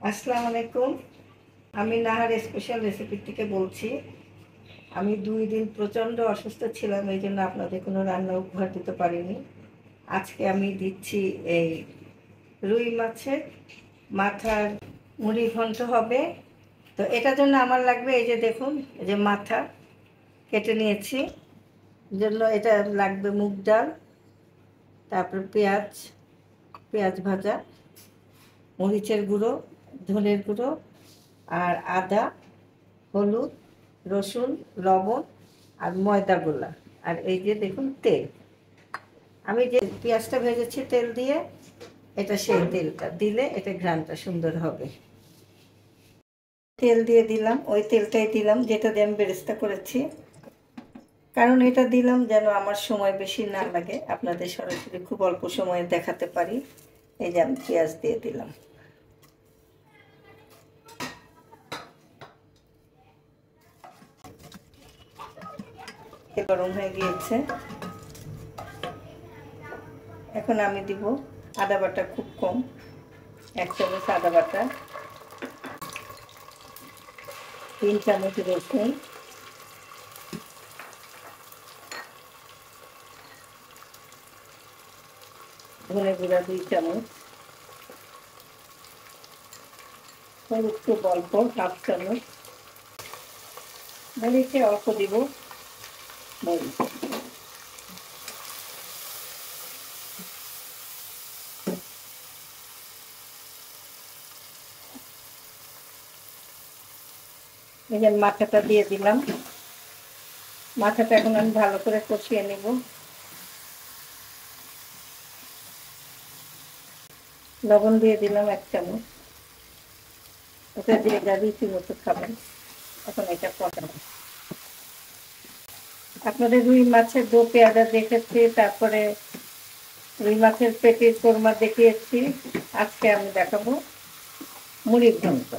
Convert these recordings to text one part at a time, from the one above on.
আসসালামু আলাইকুম। আমি নাহার স্পেশাল রেসিপি থেকে বলছি। আমি 2 দিন প্রচণ্ড অসুস্থ ছিলাম, এই জন্য আপনাদের কোনো রান্না উপহার দিতে পারিনি। আজকে আমি দিচ্ছি এই রুই মাছের মাথার মুড়ি ঘন্ট হবে। তো এটার জন্য আমার লাগবে, এই যে দেখুন, এই যে মাথা কেটে নিয়েছি। জন্য এটা লাগবে মুগ ডাল, তারপর পেঁয়াজ, পেঁয়াজ ভাজা, মরিচের গুঁড়ো, ধনের গুঁড়ো, আর আদা, হলুদ, রসুন, লবণ, আর ময়দা গোলা, আর এই যে দেখুন তেল। আমি যে পেঁয়াজটা ভেজেছি তেল দিয়ে, এটা সেই তেলটা দিলে এটা ঘ্রাণটা সুন্দর হবে। তেল দিয়ে দিলাম, ওই তেলটাই দিলাম যেটা দিয়ে আমি বেরেস্তা করেছি। কারণ এটা দিলাম যেন আমার সময় বেশি না লাগে, আপনাদের সরাসরি খুব অল্প সময়ে দেখাতে পারি। এই যে আমি পেঁয়াজ দিয়ে দিলাম। গরম হয়ে গিয়েছে, এখন আমি দিব আদা বাটা, খুব কম, 1 চামচ আদা বাটা, 3 চামচ রসুন, ধনে গুঁড়া 2 চামচ, হলুদ খুব অল্প, 1/2 চামচ, মরিচে অল্প দিব, মরিচ। এই যে মাথাটা দিয়ে দিলাম, মাথাটা এখন আমি ভালো করে কষিয়ে নেব। লবণ দিয়ে দিলাম 1 চামচ, এটা দিয়ে যা রুচি মতো খাবেন। এখন এটা কষাবো। আপনাদের রুই মাছের দো পেঁয়াজা দেখেছি, তারপরে রুই মাছের পেটির কোরমা দেখিয়েছি। আজকে আমি দেখাবো মুড়ির ঘন্ট।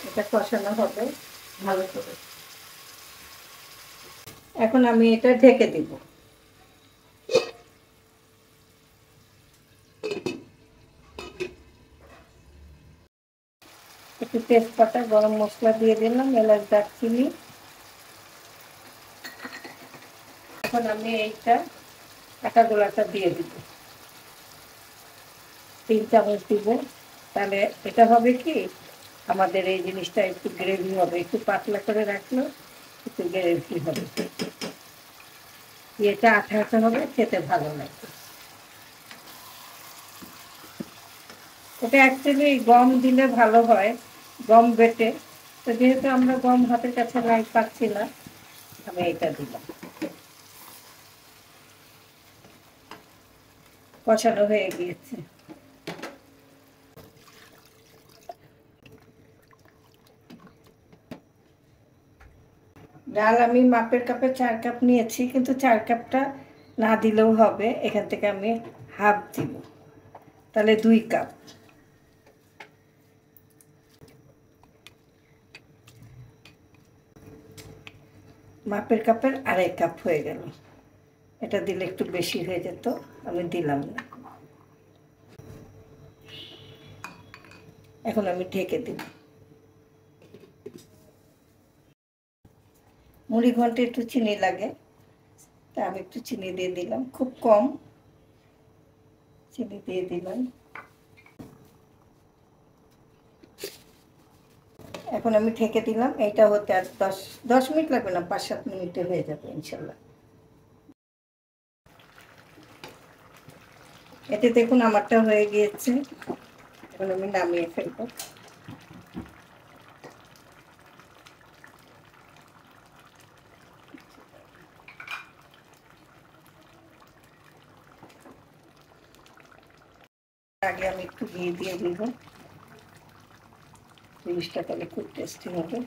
এটা কষানো হবে ভালো করে। এখন আমি এটা ঢেকে দিব। একটু তেজপাতা, গরম মশলা দিয়ে দিলাম, এলাচ, দারচিনি। এখন আমি এইটা আটা গোলাটা দিয়ে দিব, 3 চামচ দিব। তাহলে এটা হবে কি, আমাদের এই জিনিসটা একটু গ্রেভি হবে, একটু পাতলা করে রাখলেও একটু গ্রেভি হবে, এটা আঠা আঠা হবে, খেতে ভালো লাগবে। এটা অ্যাকচুয়ালি গম দিলে ভালো হয়, গম বেটে। তো যেহেতু আমরা গম হাতের কাছে নাই, পাচ্ছি না, আমি এটা দিলাম। কষানো হয়ে গিয়েছে। ডাল আমি মাপের কাপে 4 কাপ নিয়েছি, কিন্তু 4 কাপটা না দিলেও হবে, এখান থেকে আমি হাফ দিব, তাহলে 2 কাপ। মাপের কাপের 2.5 কাপ হয়ে গেল। এটা দিলে একটু বেশি হয়ে যেত, আমি দিলাম না। এখন আমি ঢেকে দিব। মুড়ি ঘন্টে একটু চিনি লাগে, তা আমি একটু চিনি দিয়ে দিলাম, খুব কম চিনি দিয়ে দিলাম। এখন আমি ঢেকে দিলাম, এইটা হতে আর 10 মিনিট লাগবে না, 5-7 মিনিটে হয়ে যাবে ইনশাল্লাহ। এতে দেখুন আমারটা হয়ে গিয়েছে, এখন আমি নামিয়ে ফেলবো। আগে আমি একটু ঘি দিয়ে দিব, জিনিসটা তাহলে খুব টেস্টি হবে।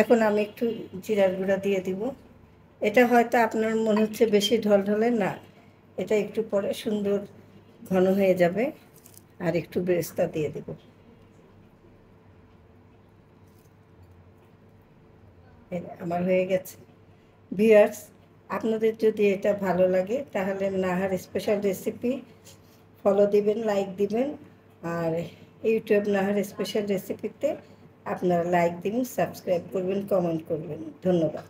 এখন আমি একটু জিরার গুঁড়া দিয়ে দিব। এটা হয়তো আপনার মনে হচ্ছে বেশি ঢলঢলে, না, এটা একটু পরে সুন্দর ঘন হয়ে যাবে। আর একটু বেরেস্তা দিয়ে দেব। আমার হয়ে গেছে। ভিউয়ার্স, আপনাদের যদি এটা ভালো লাগে তাহলে নাহার স্পেশাল রেসিপি ফলো দিবেন, লাইক দিবেন। আর ইউটিউব নাহার স্পেশাল রেসিপিতে আপনারা লাইক দিবেন, সাবস্ক্রাইব করবেন, কমেন্ট করবেন। ধন্যবাদ।